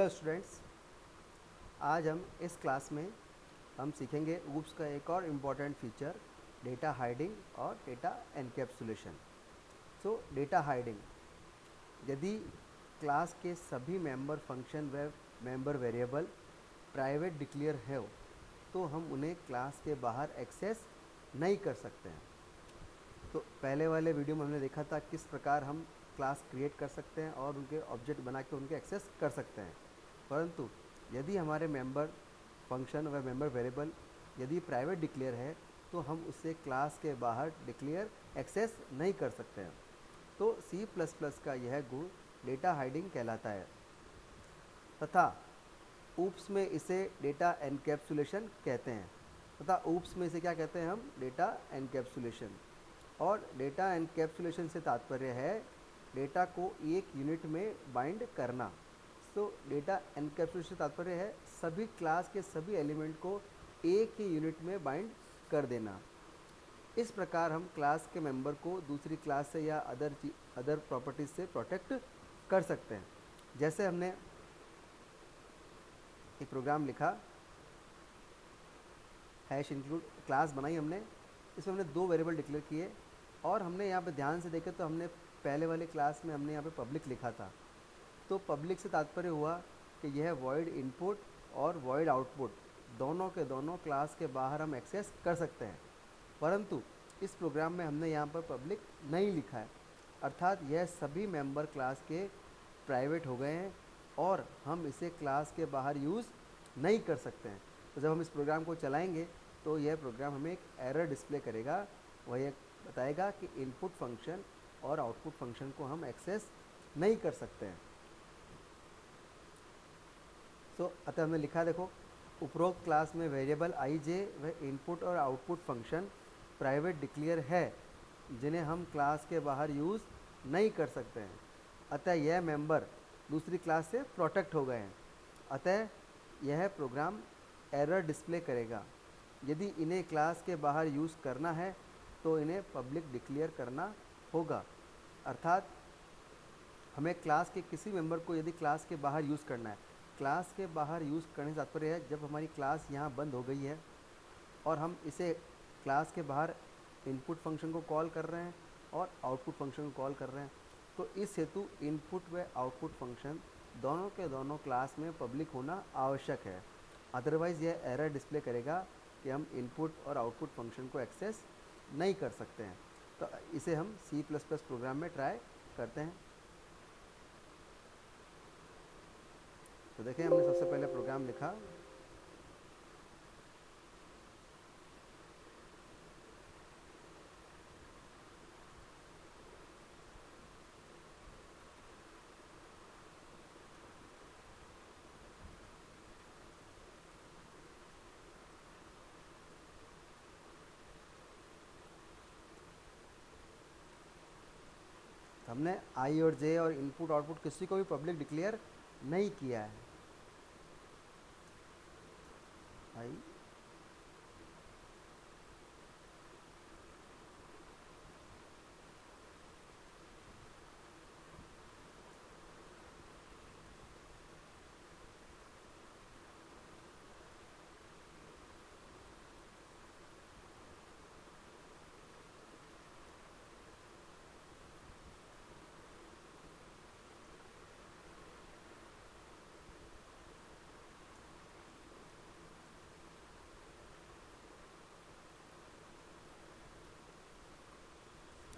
Hello students, आज हम इस क्लास में हम सीखेंगे ऊप्स का एक और इम्पॉर्टेंट फीचर डेटा हाइडिंग और डेटा एनकैप्सुलेशन। सो डेटा हाइडिंग, यदि क्लास के सभी मेंबर फंक्शन व मेंबर वेरिएबल प्राइवेट डिक्लेयर है तो हम उन्हें क्लास के बाहर एक्सेस नहीं कर सकते हैं। तो पहले वाले वीडियो में हमने देखा था किस प्रकार हम क्लास क्रिएट कर सकते हैं और उनके ऑब्जेक्ट बना के उनके एक्सेस कर सकते हैं। परंतु यदि हमारे मेंबर फंक्शन व मेंबर वेरिएबल यदि प्राइवेट डिक्लेयर है तो हम उससे क्लास के बाहर डिक्लेयर एक्सेस नहीं कर सकते हैं। तो C++ का यह गुण डेटा हाइडिंग कहलाता है तथा ऊप्स में इसे डेटा एनकैप्सुलेशन कहते हैं तथा ऊप्स में इसे क्या कहते हैं हम, डेटा एनकैप्सुलेशन। और डेटा एनकैप्सुलेशन से तात्पर्य है डेटा को एक यूनिट में बाइंड करना। तो डेटा एनकैप्सुलेशन से तात्पर्य है सभी क्लास के सभी एलिमेंट को एक ही यूनिट में बाइंड कर देना। इस प्रकार हम क्लास के मेंबर को दूसरी क्लास से या अदर प्रॉपर्टीज से प्रोटेक्ट कर सकते हैं। जैसे हमने एक प्रोग्राम लिखा, हैश इंक्लूड क्लास बनाई हमने, इसमें हमने दो वेरिएबल डिक्लेयर किए और हमने यहाँ पे ध्यान से देखे तो हमने पहले वाले क्लास में हमने यहाँ पे पब्लिक लिखा था। तो पब्लिक से तात्पर्य हुआ कि यह वॉइड इनपुट और वॉइड आउटपुट दोनों के दोनों क्लास के बाहर हम एक्सेस कर सकते हैं। परंतु इस प्रोग्राम में हमने यहाँ पर पब्लिक नहीं लिखा है, अर्थात यह सभी मेंबर क्लास के प्राइवेट हो गए हैं और हम इसे क्लास के बाहर यूज़ नहीं कर सकते हैं। तो जब हम इस प्रोग्राम को चलाएंगे तो यह प्रोग्राम हमें एक एरर डिस्प्ले करेगा। वह यह बताएगा कि इनपुट फंक्शन और आउटपुट फंक्शन को हम एक्सेस नहीं कर सकते हैं। अतः हमने लिखा, देखो, उपरोक्त क्लास में वेरिएबल आई जे व इनपुट और आउटपुट फंक्शन प्राइवेट डिक्लेयर है जिन्हें हम क्लास के बाहर यूज़ नहीं कर सकते हैं। अतः यह मेंबर दूसरी क्लास से प्रोटेक्ट हो गए हैं। अतः यह प्रोग्राम एरर डिस्प्ले करेगा। यदि इन्हें क्लास के बाहर यूज़ करना है तो इन्हें पब्लिक डिक्लेयर करना होगा। अर्थात हमें क्लास के किसी मेंबर को यदि क्लास के बाहर यूज़ करना है, क्लास के बाहर यूज़ करने से तात्पर्य है जब हमारी क्लास यहाँ बंद हो गई है और हम इसे क्लास के बाहर इनपुट फंक्शन को कॉल कर रहे हैं और आउटपुट फंक्शन को कॉल कर रहे हैं, तो इस हेतु इनपुट व आउटपुट फंक्शन दोनों के दोनों क्लास में पब्लिक होना आवश्यक है। अदरवाइज़ यह एरर डिस्प्ले करेगा कि हम इनपुट और आउटपुट फंक्शन को एक्सेस नहीं कर सकते हैं। तो इसे हम C++ प्रोग्राम में ट्राई करते हैं। तो देखिए, हमने सबसे पहले प्रोग्राम लिखा, हमने आई और जे और इनपुट आउटपुट किसी को भी पब्लिक डिक्लेयर नहीं किया है।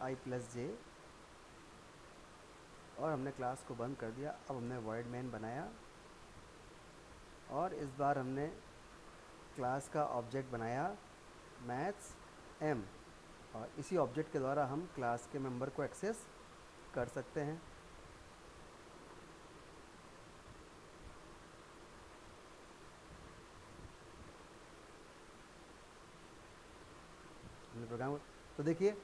आई प्लस जे और हमने क्लास को बंद कर दिया। अब हमने वॉइड मेन बनाया और इस बार हमने क्लास का ऑब्जेक्ट बनाया मैथ्स एम और इसी ऑब्जेक्ट के द्वारा हम क्लास के मेंबर को एक्सेस कर सकते हैं। हमने प्रोग्राम, तो देखिए,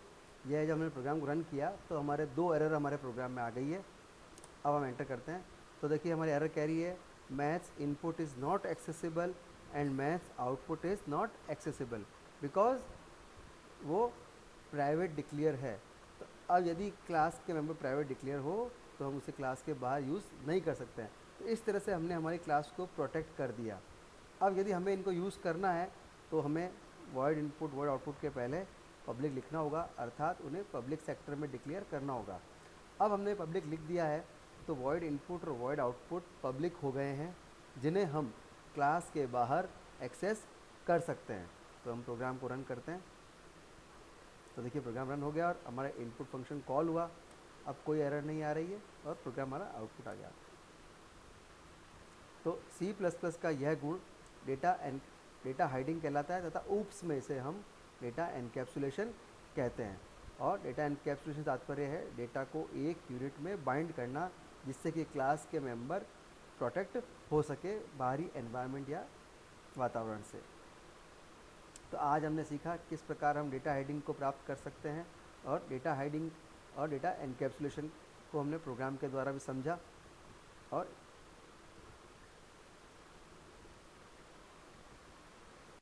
यह जब हमने प्रोग्राम को रन किया तो हमारे दो एरर हमारे प्रोग्राम में आ गई है। अब हम एंटर करते हैं तो देखिए हमारी एरर कह रही है maths input is not accessible and maths output is not accessible because वो प्राइवेट डिक्लेयर है। तो अब यदि क्लास के मेंबर प्राइवेट डिक्लेयर हो तो हम उसे क्लास के बाहर यूज़ नहीं कर सकते हैं। तो इस तरह से हमने हमारी क्लास को प्रोटेक्ट कर दिया। अब यदि हमें इनको यूज़ करना है तो हमें वॉइड इनपुट वॉइड आउटपुट के पहले पब्लिक लिखना होगा, अर्थात उन्हें पब्लिक सेक्टर में डिक्लेयर करना होगा। अब हमने पब्लिक लिख दिया है तो वॉइड इनपुट और वॉइड आउटपुट पब्लिक हो गए हैं, जिन्हें हम क्लास के बाहर एक्सेस कर सकते हैं। तो हम प्रोग्राम को रन करते हैं। तो देखिए प्रोग्राम रन हो गया और हमारा इनपुट फंक्शन कॉल हुआ। अब कोई एरर नहीं आ रही है और प्रोग्राम हमारा आउटपुट आ गया। तो C++ का यह गुण डेटा हाइडिंग कहलाता है तथा ऊप्स में इसे हम डेटा एनकैप्सुलेशन कहते हैं। और डेटा एनकैप्सुलेशन तात्पर्य है डेटा को एक यूनिट में बाइंड करना, जिससे कि क्लास के मेंबर प्रोटेक्ट हो सके बाहरी एनवायरनमेंट या वातावरण से। तो आज हमने सीखा किस प्रकार हम डेटा हाइडिंग को प्राप्त कर सकते हैं, और डेटा हाइडिंग और डेटा एनकैप्सुलेशन को हमने प्रोग्राम के द्वारा भी समझा। और